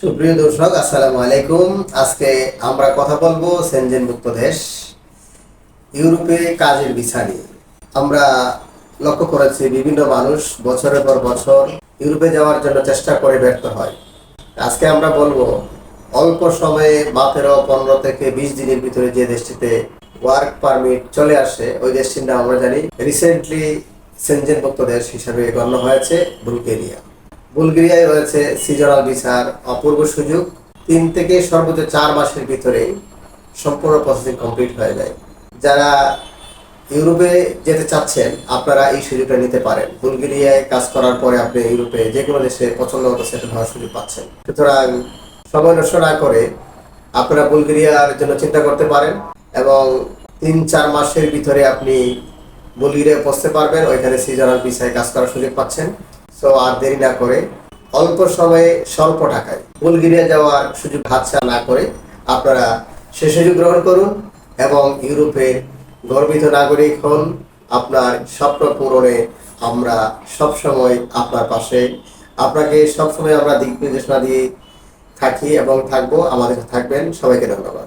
সুপ্রিয় দর্শক, আসসালামু আলাইকুম। আজকে আমরা কথা বলবো সেনজেনভুক্ত দেশ ইউরোপে কাজের ভিসা নিয়ে। আমরা লক্ষ্য করেছি বিভিন্ন মানুষ বছরের পর বছর ইউরোপে যাওয়ার জন্য চেষ্টা করে ব্যর্থ হয়। আজকে আমরা বলবো অল্প সময়ে মাত্র 15 থেকে 20 দিনের ভিতরে যে দেশটিতে ওয়ার্ক পারমিট চলে আসে, ওই দেশটির নাম আমরা জানি রিসেন্টলি সেনজেনভুক্ত দেশ হিসাবে গণ্য হয়েছে বুলগেরিয়া। বুলগেরিয়ায় রয়েছে সিজনাল ভিসার অপূর্ব সুযোগ। 3 থেকে সর্বোচ্চ 4 মাসের ভিতরে সম্পূর্ণ প্রসেসিং কমপ্লিট হয়ে যায়। যারা ইউরোপে যেতে চাচ্ছেন আপনারা এই সুযোগটা নিতে পারেন। বুলগেরিয়ায় কাজ করার পরে আপনি ইউরোপে যে কোনো দেশে পছন্দ মতো সেটেল হওয়ার সুযোগ পাচ্ছেন। সুতরাং সময় নষ্ট না করে আপনারা বুলগেরিয়ার জন্য চিন্তা করতে পারেন এবং 3-4 মাসের ভিতরে আপনি বুলগেরিয়ায় পৌঁছতে পারবেন। ওইখানে সিজনাল ভিসায় কাজ করার সুযোগ পাচ্ছেন। সো আর দেরি না করে অল্প সময়ে স্বল্প টাকায় বুলগেরিয়া যাওয়ার সুযোগ হাতছাড়া না করে আপনারা সে সুযোগ গ্রহণ করুন এবং ইউরোপের গর্বিত নাগরিক হন। আপনার স্বপ্ন পূরণে আমরা সবসময় আপনার পাশে। আপনাকে সবসময় আমরা দিক নির্দেশনা দিয়ে থাকি এবং থাকবো। আমাদের থাকবেন। সবাইকে ধন্যবাদ।